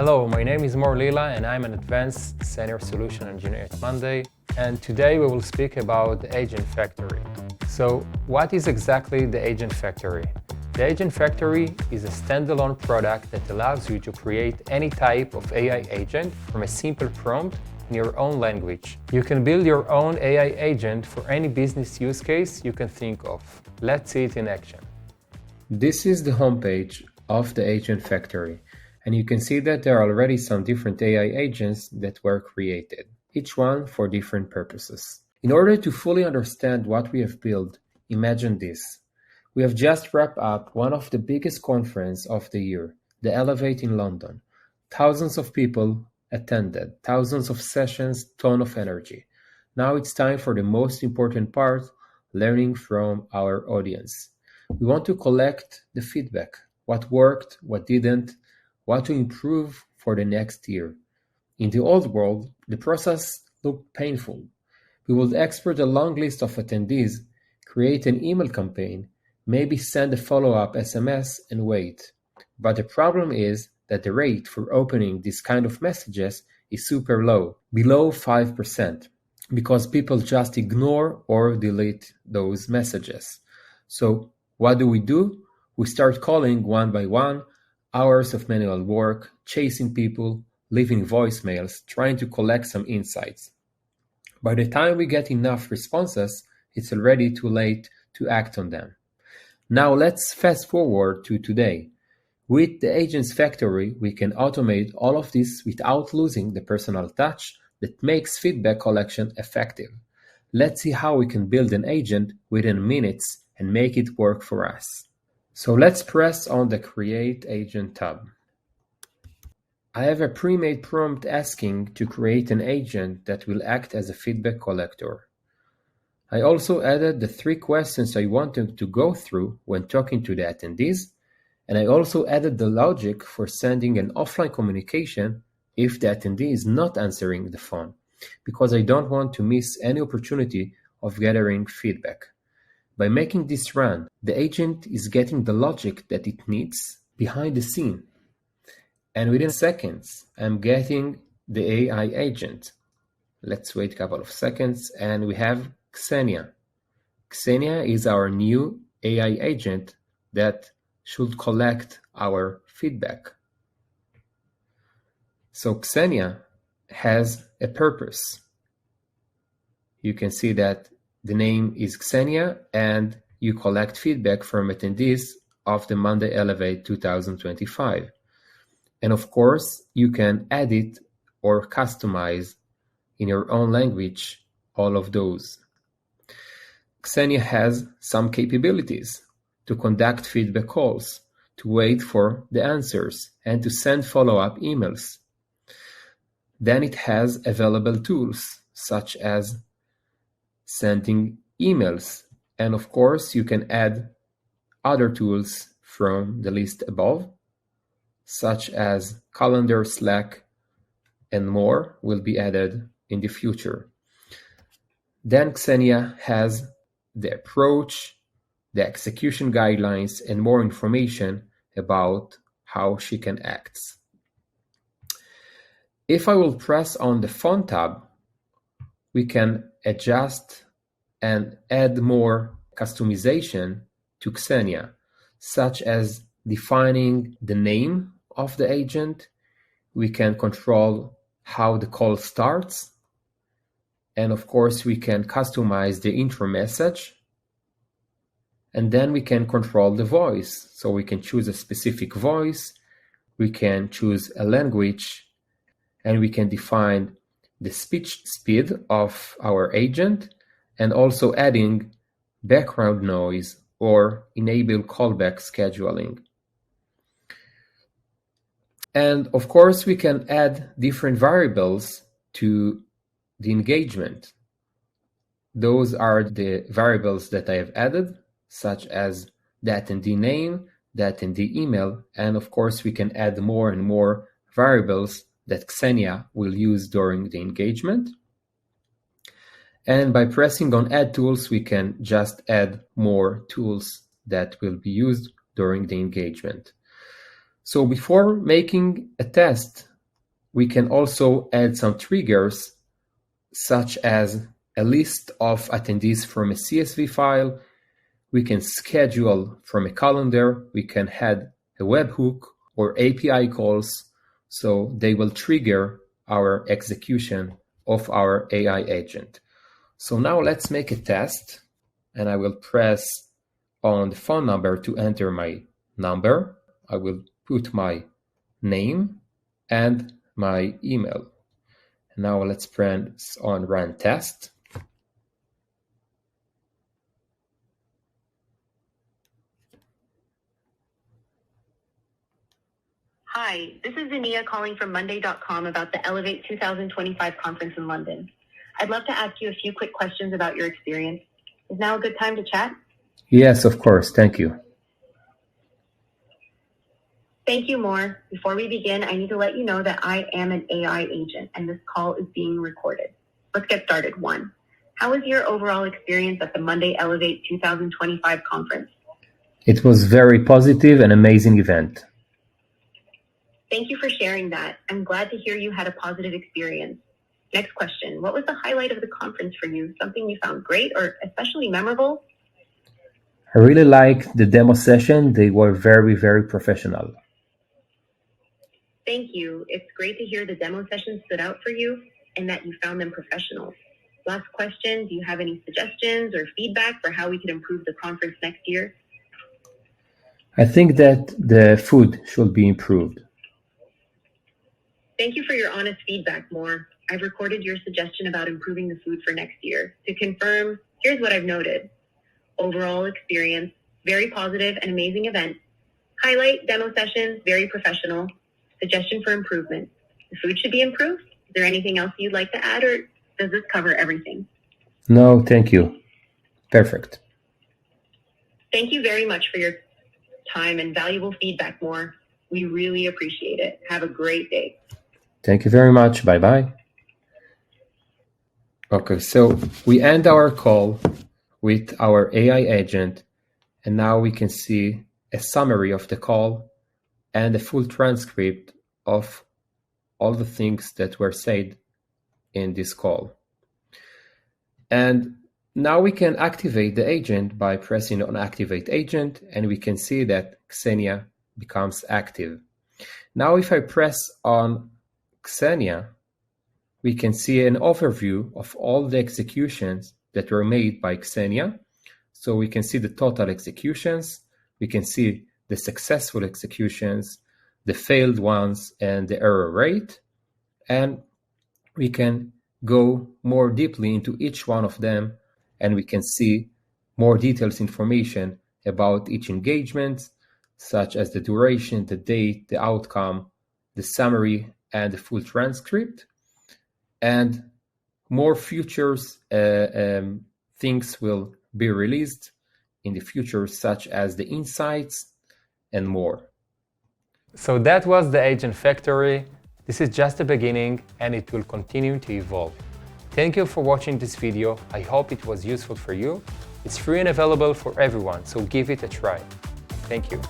Hello, my name is Mor Lila and I'm an advanced senior solution engineer at Monday. And today we will speak about the Agent Factory. So what is exactly the Agent Factory? The Agent Factory is a standalone product that allows you to create any type of AI agent from a simple prompt in your own language. You can build your own AI agent for any business use case you can think of. Let's see it in action. This is the homepage of the Agent Factory, and you can see that there are already some different AI agents that were created, each one for different purposes. In order to fully understand what we have built, imagine this. We have just wrapped up one of the biggest conferences of the year, the Elevate in London. Thousands of people attended, thousands of sessions, ton of energy. Now it's time for the most important part, learning from our audience. We want to collect the feedback, what worked, what didn't, what to improve for the next year. In the old world, the process looked painful. We would export a long list of attendees, create an email campaign, maybe send a follow-up SMS and wait. But the problem is that the rate for opening this kind of messages is super low, below 5%, because people just ignore or delete those messages. So what do? We start calling one by one, hours of manual work, chasing people, leaving voicemails, trying to collect some insights. By the time we get enough responses, it's already too late to act on them. Now let's fast forward to today. With the Agents Factory, we can automate all of this without losing the personal touch that makes feedback collection effective. Let's see how we can build an agent within minutes and make it work for us. So let's press on the Create Agent tab. I have a pre-made prompt asking to create an agent that will act as a feedback collector. I also added the 3 questions I wanted to go through when talking to the attendees, and I also added the logic for sending an offline communication if the attendee is not answering the phone, because I don't want to miss any opportunity of gathering feedback. By making this run, the agent is getting the logic that it needs behind the scene. And within seconds, I'm getting the AI agent. Let's wait a couple of seconds and we have Xenia. Xenia is our new AI agent that should collect our feedback. So Xenia has a purpose. You can see that the name is Xenia and you collect feedback from attendees of the Monday Elevate 2025. And of course, you can edit or customize in your own language all of those. Xenia has some capabilities to conduct feedback calls, to wait for the answers, and to send follow-up emails. Then it has available tools such as sending emails. And of course, you can add other tools from the list above, such as calendar, Slack, and more will be added in the future. Then Xenia has the approach, the execution guidelines, and more information about how she can act. If I will press on the Font tab, we can adjust and add more customization to Xenia, such as defining the name of the agent. We can control how the call starts. And of course, we can customize the intro message. And then we can control the voice. So we can choose a specific voice. We can choose a language. And we can define the speech speed of our agent and also adding background noise or enable callback scheduling. And of course, we can add different variables to the engagement. Those are the variables that I have added, such as the attendee name, the attendee email, and of course, we can add more and more variables that Xenia will use during the engagement. And by pressing on Add Tools, we can just add more tools that will be used during the engagement. So before making a test we can also add some triggers, such as a list of attendees from a CSV file. We can schedule from a calendar. We can add a webhook or API calls, so they will trigger our execution of our AI agent. So now let's make a test, and I will press on the phone number to enter my number. I will put my name and my email. Now let's press on run test. Hi, this is Zania calling from Monday.com about the Elevate 2025 conference in London. I'd love to ask you a few quick questions about your experience. Is now a good time to chat? Yes, of course. Thank you. Thank you, Moore. Before we begin, I need to let you know that I am an AI agent and this call is being recorded. Let's get started. 1. How was your overall experience at the Monday Elevate 2025 conference? It was very positive and amazing event. Thank you for sharing that. I'm glad to hear you had a positive experience. Next question. What was the highlight of the conference for you? Something you found great or especially memorable? I really liked the demo session. They were very, very professional. Thank you. It's great to hear the demo session stood out for you and that you found them professional. Last question. Do you have any suggestions or feedback for how we could improve the conference next year? I think that the food should be improved. Thank you for your honest feedback, Moore. I've recorded your suggestion about improving the food for next year. To confirm, here's what I've noted. Overall experience, very positive and amazing event. Highlight, demo sessions, very professional. Suggestion for improvement. The food should be improved. Is there anything else you'd like to add, or does this cover everything? No, thank you. Perfect. Thank you very much for your time and valuable feedback, Moore. We really appreciate it. Have a great day. Thank you very much. Bye-bye. Okay, so we end our call with our AI agent, and now we can see a summary of the call and a full transcript of all the things that were said in this call. And now we can activate the agent by pressing on Activate Agent, and we can see that Xenia becomes active. Now if I press on Xenia, we can see an overview of all the executions that were made by Xenia. So we can see the total executions, we can see the successful executions, the failed ones, and the error rate. And we can go more deeply into each one of them, and we can see more details information about each engagement, such as the duration, the date, the outcome, the summary, and the full transcript. And more futures things will be released in the future, such as the insights and more. So that was the Agent Factory. This is just the beginning, and it will continue to evolve. Thank you for watching this video. I hope it was useful for you. It's free and available for everyone, so give it a try. Thank you.